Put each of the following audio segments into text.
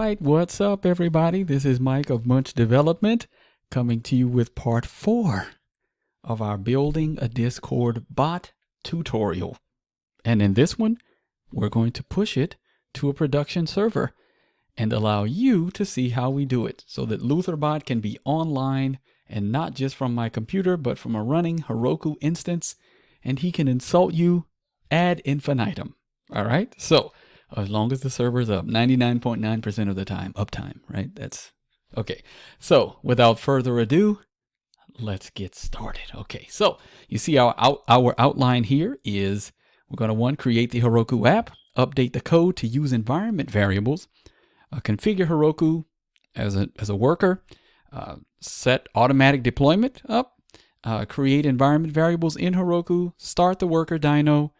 right, what's up everybody? This is Mike of Munch Development coming to you with part 4 of our Building a Discord Bot tutorial. And in this one, we're going to push it to a production server and allow you to see how we do it so that LutherBot can be online and not just from my computer, but from a running Heroku instance, and he can insult you ad infinitum. All right, so as long as the server's up 99.9% of the time, uptime, right? That's okay. So without further ado, let's get started. Okay, so you see our outline here is we're going to create the Heroku app, update the code to use environment variables, configure Heroku as a worker, set automatic deployment up, create environment variables in Heroku, start the worker Dyno,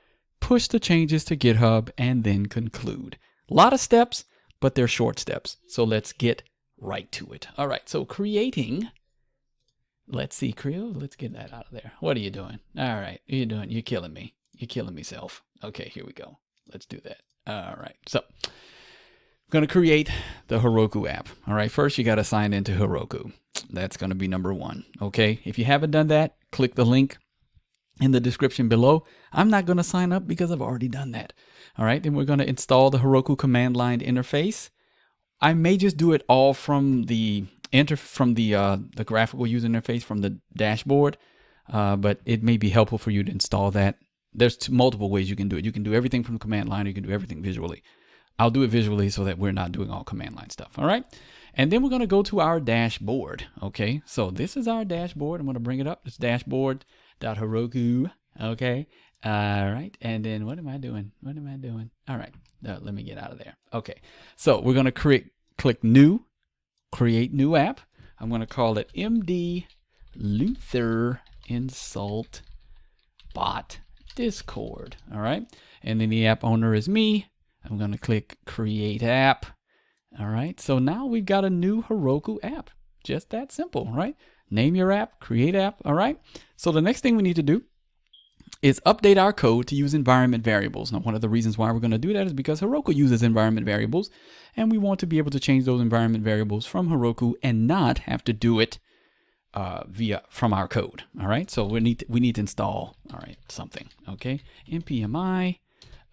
push the changes to GitHub, and then conclude. A lot of steps, but they're short steps. So let's get right to it. All right, so creating, let's see, Creo, let's get that out of there. What are you doing? All right, what are you doing? You're killing me. You're killing me, self. Okay, here we go. Let's do that. All right, so I'm going to create the Heroku app. All right, first you got to sign into Heroku. That's going to be number 1. Okay, if you haven't done that, click the link in the description below. I'm not going to sign up because I've already done that. All right, then we're going to install the Heroku command line interface. I may just do it all from the graphical user interface from the dashboard, but it may be helpful for you to install that. There's multiple ways you can do it. You can do everything from the command line, or you can do everything visually. I'll do it visually so that we're not doing all command line stuff. All right. And then we're going to go to our dashboard. Okay. So this is our dashboard. I'm going to bring it up. It's dashboard.heroku. Okay. All right. And then what am I doing? What am I doing? All right. Let me get out of there. Okay. So we're going to click new, create new app. I'm going to call it MD Luther Insult Bot Discord. All right. And then the app owner is me. I'm going to click create app. All right. So now we've got a new Heroku app. Just that simple, right? Name your app, create app. All right. So the next thing we need to do is update our code to use environment variables. Now, one of the reasons why we're going to do that is because Heroku uses environment variables, and we want to be able to change those environment variables from Heroku and not have to do it from our code. All right. So we need to install, all right, something. Okay. npmi.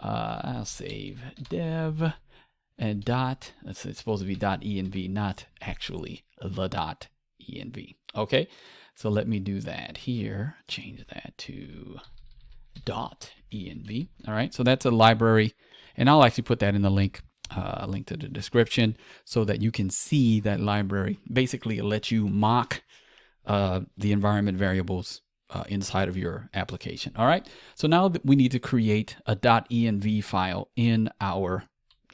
I'll save dev and dot. It's supposed to be .env, not actually the .env. Okay, so let me do that here. Change that to .env. All right, so that's a library, and I'll actually put that in the link to the description so that you can see that library. Basically, it lets you mock the environment variables inside of your application. All right. So now we need to create a .env file in our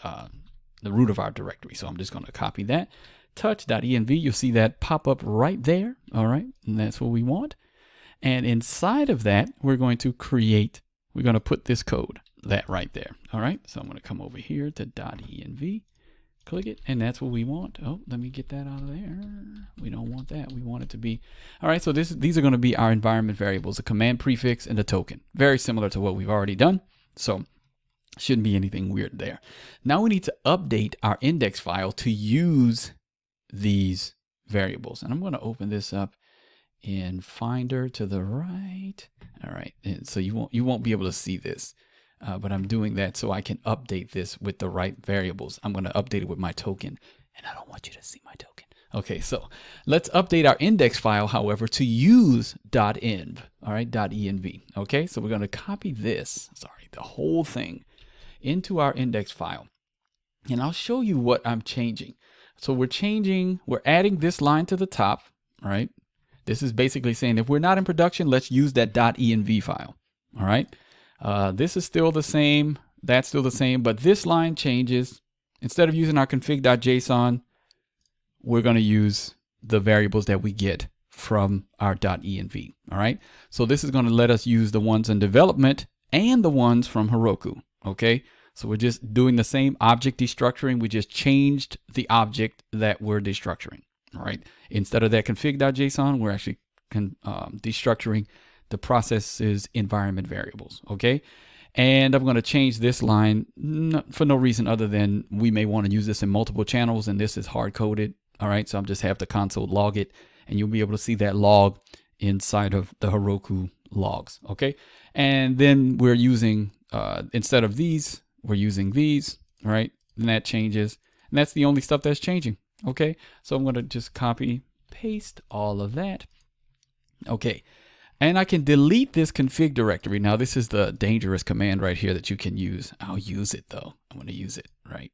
the root of our directory. So I'm just going to copy that. Touch.env. You'll see that pop up right there. All right. And that's what we want. And inside of that, we're going to put this code that right there. All right. So I'm going to come over here to .env. Click it, and that's what we want. Oh, let me get that out of there. We don't want that. We want it to be, all right, so these are going to be our environment variables, a command prefix and a token. Very similar to what we've already done, so shouldn't be anything weird there. Now we need to update our index file to use these variables. And I'm going to open this up in Finder to the right. All right, and so you won't be able to see this. But I'm doing that so I can update this with the right variables. I'm going to update it with my token, and I don't want you to see my token. Okay, so let's update our index file, however, to use .env, all right, .env. Okay, so we're going to copy this, the whole thing, into our index file. And I'll show you what I'm changing. So we're adding this line to the top, right? This is basically saying if we're not in production, let's use that .env file, all right? This is still the same. That's still the same, but this line changes. Instead of using our config.json, we're going to use the variables that we get from our .env. All right. So this is going to let us use the ones in development and the ones from Heroku. Okay. So we're just doing the same object destructuring. We just changed the object that we're destructuring. All right. Instead of that config.json, we're actually destructuring the process's environment variables. Okay. And I'm going to change this line for no reason other than we may want to use this in multiple channels, and this is hard coded. All right, so I'm just have the console log it, and you'll be able to see that log inside of the Heroku logs. Okay, and then we're using instead of these, we're using these. All right, and that changes, and that's the only stuff that's changing. Okay, so I'm going to just copy paste all of that. Okay. And I can delete this config directory. Now, this is the dangerous command right here that you can use. I'll use it though. I'm going to use it, right?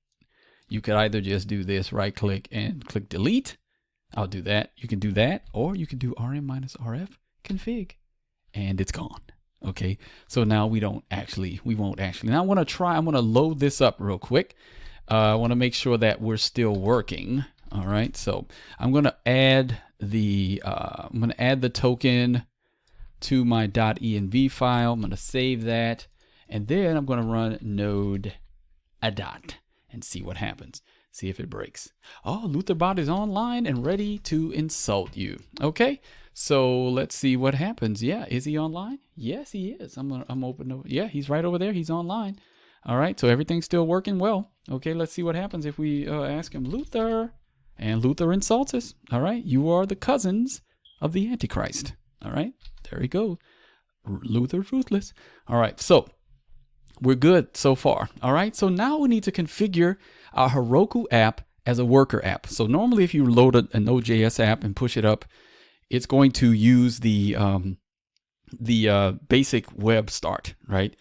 You could either just do this, right click and click delete. I'll do that. You can do that, or you can do rm-rf config and it's gone. Okay. So now we won't actually. Now I'm going to load this up real quick. I want to make sure that we're still working. All right. So I'm going to add the token to my .env file. I'm going to save that, and then I'm going to run node adat and see what happens. See if it breaks. Oh, LutherBot is online and ready to insult you. Okay, so let's see what happens. Yeah, is he online? Yes, he is. I'm open. Yeah, he's right over there. He's online. All right, so everything's still working well. Okay, let's see what happens if we ask him Luther, and Luther insults us. All right, you are the cousins of the Antichrist. All right, there we go. Luther ruthless. All right, so we're good so far. All right, so now we need to configure our Heroku app as a worker app. So normally if you load a Node.js app and push it up, it's going to use the basic web start, right?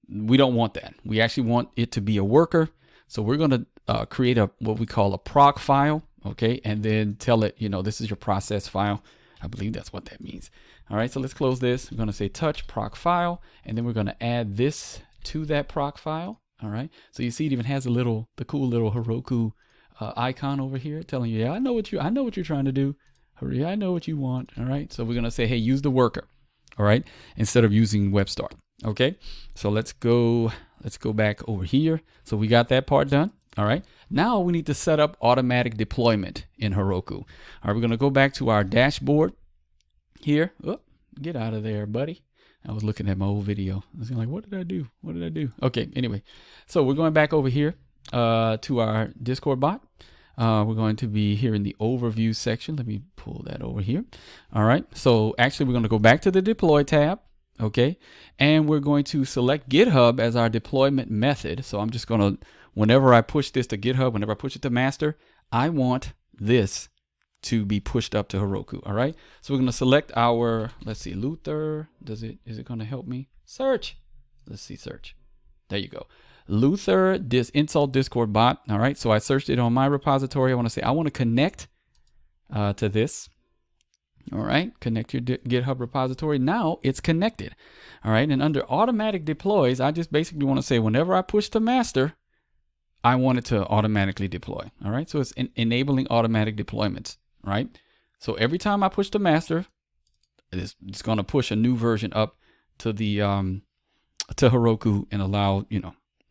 We don't want that. We actually want it to be a worker. So we're going to create what we call a proc file, okay? And then tell it, this is your process file. I believe that's what that means. All right, so let's close this. We're going to say touch proc file, and then we're going to add this to that proc file. All right, so you see it even has the cool little Heroku icon over here telling you, yeah, I know what you're trying to do. Hurry, I know what you want. All right, so we're going to say, hey, use the worker. All right, instead of using web start. Okay, so let's go back over here. So we got that part done. All right, now we need to set up automatic deployment in Heroku. All right, we're going to go back to our dashboard here. Oh, get out of there, buddy. I was looking at my old video. I was like, what did I do? What did I do? Okay, anyway, so we're going back over here to our Discord bot. We're going to be here in the overview section. Let me pull that over here. All right, so actually we're going to go back to the deploy tab. Okay, and we're going to select GitHub as our deployment method. So I'm just going to, whenever I push this to GitHub, whenever I push it to master, I want this to be pushed up to Heroku. All right, so we're going to select our, let's see, Luther. Is it going to help me? Search. Let's see, search. There you go. Luther insult Discord bot. All right, so I searched it on my repository. I want to say I want to connect to this. All right, connect your GitHub repository. Now it's connected. All right, and under automatic deploys, I just basically want to say whenever I push to master, I want it to automatically deploy. All right, so it's enabling automatic deployments. Right, so every time I push to master, it's going to push a new version up to the to Heroku and allow,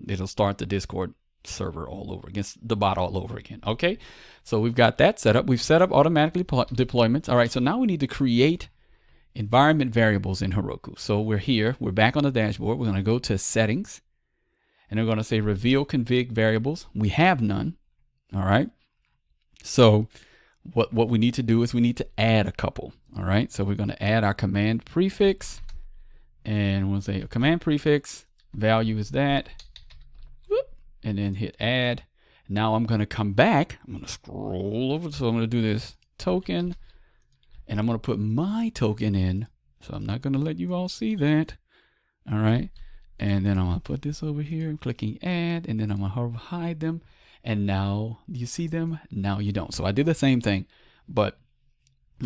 it'll start the Discord server all over again, the bot all over again. Okay, so we've got that set up. We've set up automatic deployments. All right, so now we need to create environment variables in Heroku. So we're back on the dashboard. We're going to go to settings, and we're going to say reveal config variables. We have none. All right, so what we need to do is we need to add a couple. All right, so we're going to add our command prefix, and we'll say a command prefix value is that. And then hit add. Now I'm going to come back. I'm going to scroll over. So I'm going to do this token, and I'm going to put my token in. So I'm not going to let you all see that. All right. And then I'm going to put this over here. I'm clicking add, and then I'm going to hide them. And now you see them. Now you don't. So I did the same thing, but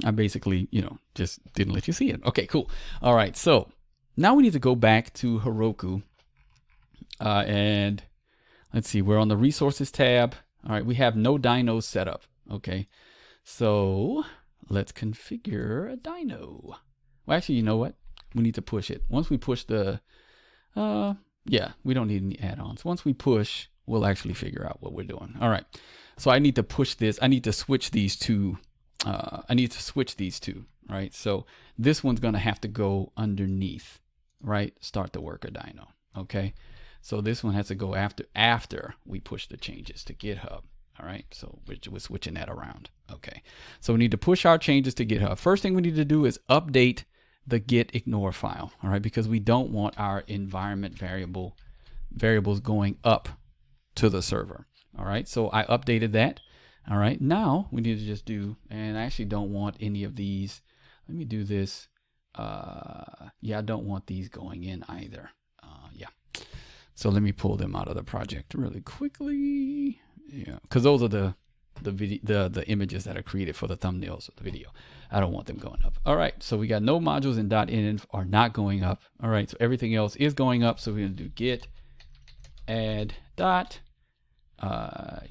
I basically, just didn't let you see it. Okay, cool. All right. So now we need to go back to Heroku and let's see, we're on the resources tab. All right, we have no Dyno set up. Okay, so let's configure a Dyno. Well, actually, you know what? We need to push it. Once we push the, yeah, we don't need any add-ons. Once we push, we'll actually figure out what we're doing. All right, so I need to push this. I need to switch these two. Right? So this one's going to have to go underneath. right, start the worker dyno. Okay, so this one has to go after we push the changes to GitHub. All right, so we're switching that around. Okay, so we need to push our changes to GitHub. First thing we need to do is update the git ignore file. All right, because we don't want our environment variables going up to the server. All right, so I updated that. All right, now we need to just do, and I actually don't want any of these. Let me do this. Yeah, I don't want these going in either. Yeah, so let me pull them out of the project really quickly. Yeah, because those are the images that are created for the thumbnails of the video. I don't want them going up. All right, so we got no modules in .env are not going up. All right, so everything else is going up. So we're gonna do git add dot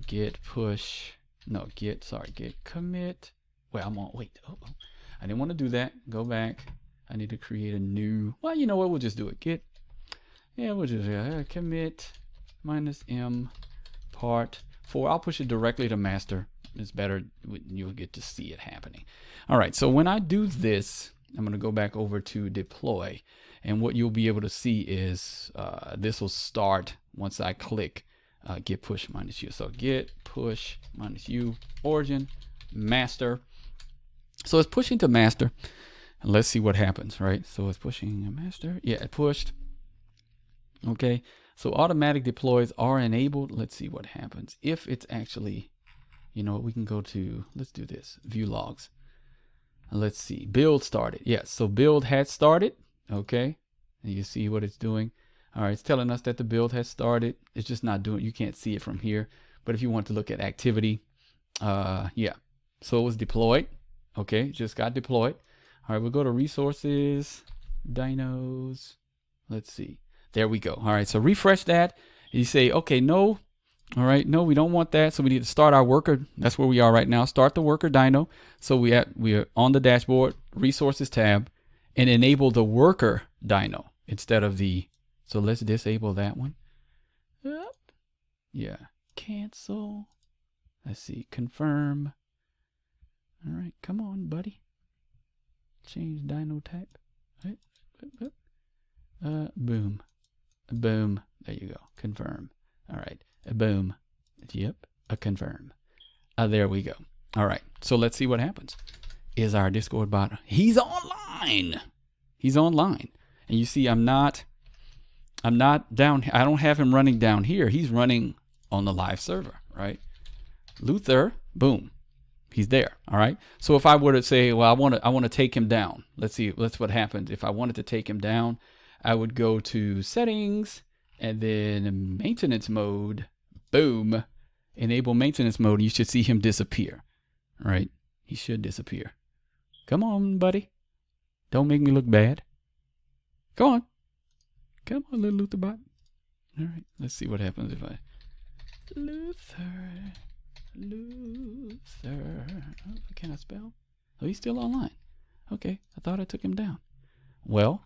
git push, no, git commit. Well, I'm on, wait, I didn't want to do that. Go back. I need to create a new, well, you know what, we'll just do it. Git, yeah, we'll just commit -m part 4. I'll push it directly to master. It's better, you'll get to see it happening. All right, so when I do this, I'm going to go back over to deploy, and what you'll be able to see is this will start once I click git push -u. So git push -u origin master. So it's pushing to master, and let's see what happens, right? So it's pushing a master. Yeah, it pushed. Okay, so automatic deploys are enabled. Let's see what happens if it's actually, you know, we can go to, let's do this, view logs. Let's see, build started. Yes, so build had started. Okay, and you see what it's doing. All right, it's telling us that the build has started. It's just not doing, you can't see it from here. But if you want to look at activity, yeah, so it was deployed. Okay, just got deployed. All right, we'll go to resources, dynos. Let's see. There we go. All right, so refresh that. You say, okay, no. All right, no, we don't want that. So we need to start our worker. That's where we are right now. Start the worker dyno. So we are on the dashboard, resources tab, and enable the worker dyno instead of the, so let's disable that one. Yeah, cancel. Let's see, confirm. All right, come on, buddy. Change dyno type. Right. Boom. Boom. There you go. Confirm. All right. Boom. Yep. A confirm. There we go. All right. So let's see what happens. Is our Discord bot? He's online. He's online. And you see, I'm not down. I don't have him running down here. He's running on the live server, right? Luther. Boom. He's there. All right. So if I were to say, well, I want to take him down. Let's see. Let's what happens. If I wanted to take him down, I would go to settings and then maintenance mode. Boom. Enable maintenance mode. You should see him disappear. All right. He should disappear. Come on, buddy. Don't make me look bad. Go on. Come on, little Luther bot. All right. Let's see what happens if I Luther. Oh, can I spell? Oh, he's still online. Okay, I thought I took him down. Well,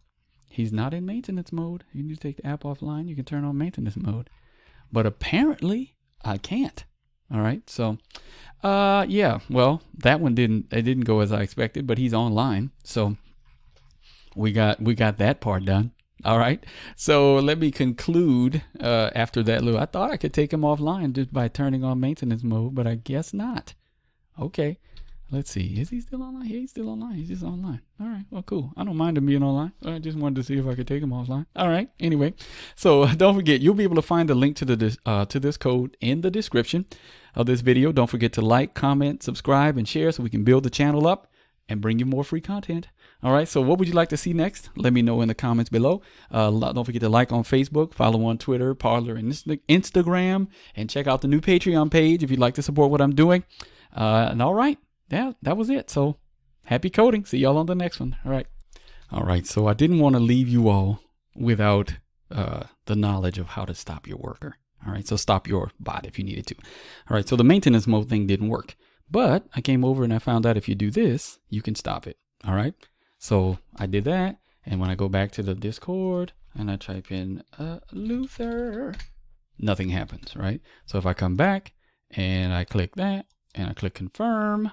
he's not in maintenance mode. You need to take the app offline. You can turn on maintenance mode. But apparently, I can't. All right, so, yeah, well, that one didn't go as I expected, but he's online. So we got that part done. All right, so let me conclude after that little, I thought I could take him offline just by turning on maintenance mode, but I guess not. Okay, let's see. Is he still online? Yeah, he's still online. He's just online. All right, well, cool. I don't mind him being online. I just wanted to see if I could take him offline. All right, anyway, so don't forget, you'll be able to find the link to this code in the description of this video. Don't forget to like, comment, subscribe, and share so we can build the channel up and bring you more free content. All right, so what would you like to see next? Let me know in the comments below. Don't forget to like on Facebook, follow on Twitter, Parler, and Instagram, and check out the new Patreon page if you'd like to support what I'm doing. And all right, that was it. So happy coding. See y'all on the next one. All right, so I didn't want to leave you all without the knowledge of how to stop your worker. All right, so stop your bot if you needed to. All right, so the maintenance mode thing didn't work. But I came over and I found out if you do this, you can stop it. All right. So I did that. And when I go back to the Discord and I type in Luther, nothing happens. Right. So if I come back and I click that and I click confirm,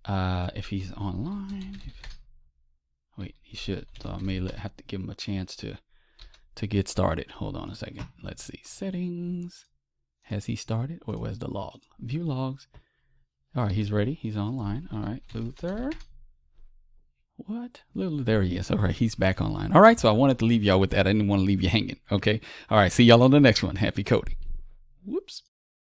if he's online, Wait, he should. So I may have to give him a chance to get started. Hold on a second. Let's see. Settings. Has he started? Or where's the log? View logs. All right, he's ready. He's online. All right, Luther. What? There he is. All right, he's back online. All right, so I wanted to leave y'all with that. I didn't want to leave you hanging. Okay. All right, see y'all on the next one. Happy coding. Whoops.